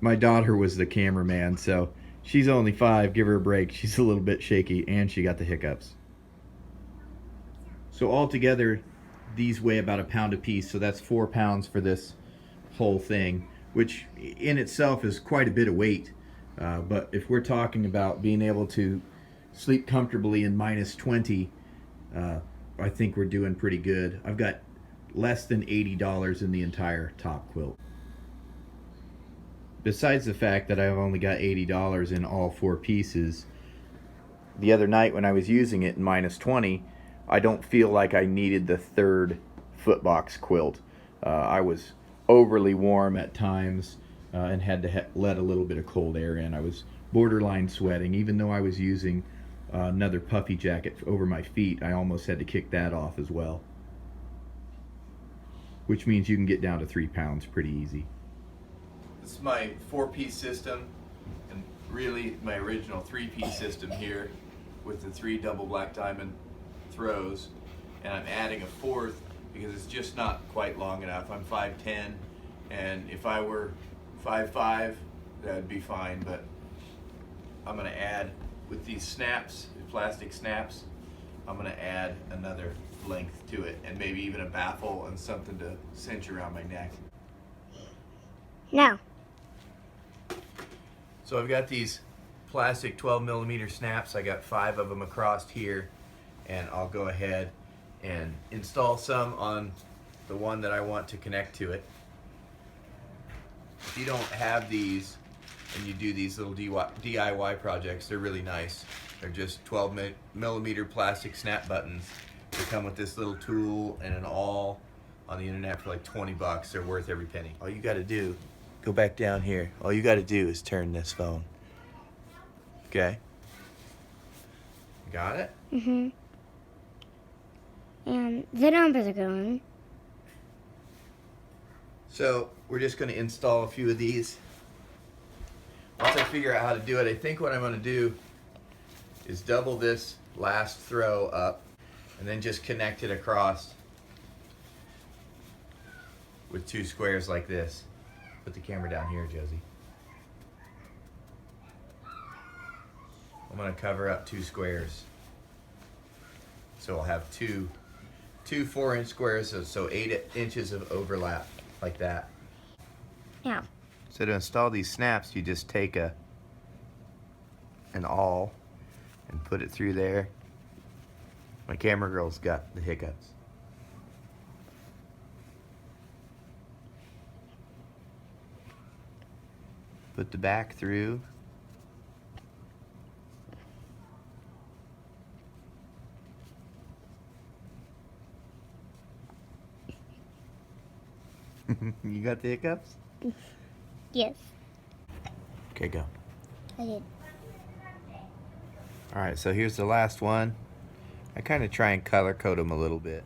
My daughter was the cameraman, so she's only 5. Give her a break. She's a little bit shaky, and she got the hiccups. So altogether, these weigh about a pound a piece, so that's 4 pounds for this whole thing, which in itself is quite a bit of weight. But if we're talking about being able to sleep comfortably in -20, I think we're doing pretty good. I've got less than $80 in the entire top quilt. Besides the fact that I've only got $80 in all 4 pieces, the other night when I was using it in -20, I don't feel like I needed the 3rd footbox quilt. I was overly warm at times and had to let a little bit of cold air in. I was borderline sweating. Even though I was using another puffy jacket over my feet, I almost had to kick that off as well. Which means you can get down to 3 pounds pretty easy. This is my 4-piece system, and really my original 3-piece system here with the 3 double black diamond throws, and I'm adding a 4th because it's just not quite long enough. I'm 5'10", and if I were 5'5", that'd be fine, but I'm going to add, with these snaps, plastic snaps, I'm going to add another length to it, and maybe even a baffle and something to cinch around my neck. Now. So I've got these plastic 12mm snaps. I got 5 of them across here, and I'll go ahead and install some on the one that I want to connect to it. If you don't have these and you do these little DIY projects, they're really nice. They're just 12mm plastic snap buttons. They come with this little tool and an awl on the internet for like 20 bucks. They're worth every penny. All you gotta do, go back down here. All you gotta do is turn this phone. Okay? Got it? Mm-hmm. And the numbers are going. So we're just going to install a few of these. Once I figure out how to do it, I think what I'm going to do is double this last throw up and then just connect it across with 2 squares like this. Put the camera down here, Josie. I'm going to cover up 2 squares. So I'll have two 4-inch squares, so 8 inches of overlap, like that. Yeah. So to install these snaps, you just take an awl and put it through there. My camera girl's got the hiccups. Put the back through. You got the hiccups? Yes. Okay, go. I did. Alright, so here's the last one. I kind of try and color code them a little bit.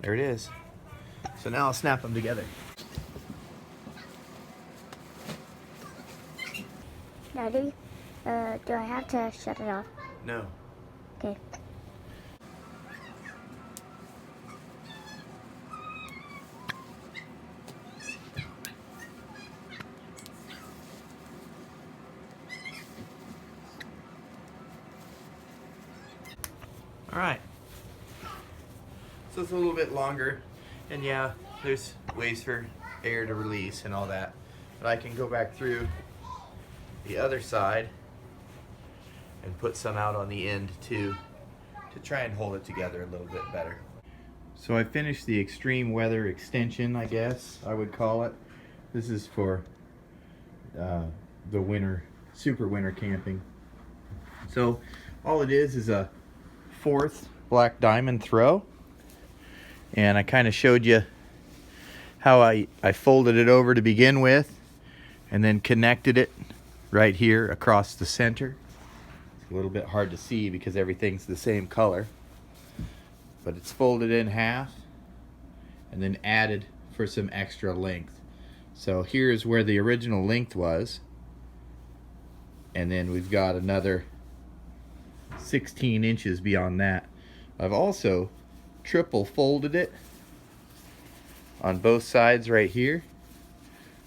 There it is. So now I'll snap them together. Daddy, do I have to shut it off? No. Okay. Alright. So it's a little bit longer, and yeah, there's ways for air to release and all that. But I can go back through the other side and put some out on the end too, to try and hold it together a little bit better. So I finished the extreme weather extension, I guess I would call it. This is for the winter, super winter camping. So all it is a 4th black diamond throw, and I kind of showed you how I folded it over to begin with and then connected it right here across the center. It's a little bit hard to see because everything's the same color, but it's folded in half and then added for some extra length. So here's where the original length was, and then we've got another 16 inches beyond that. I've also triple folded it on both sides right here,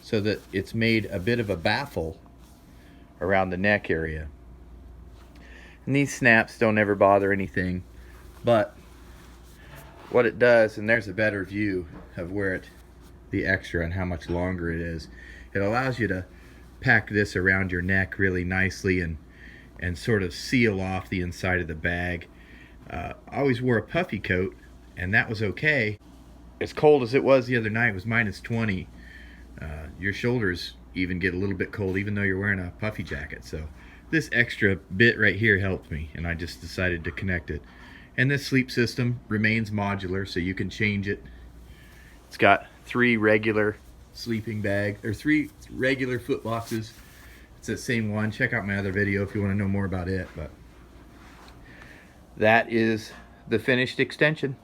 so that it's made a bit of a baffle around the neck area. And these snaps don't ever bother anything, but what it does, and there's a better view of where the extra and how much longer it is, it allows you to pack this around your neck really nicely and sort of seal off the inside of the bag. I always wore a puffy coat, and that was okay. As cold as it was the other night, it was -20. Your shoulders even get a little bit cold even though you're wearing a puffy jacket. So this extra bit right here helped me, and I just decided to connect it. And this sleep system remains modular, so you can change it. It's got 3 regular sleeping bag, or 3 regular foot boxes. It's the same one. Check out my other video if you want to know more about it. But that is the finished extension.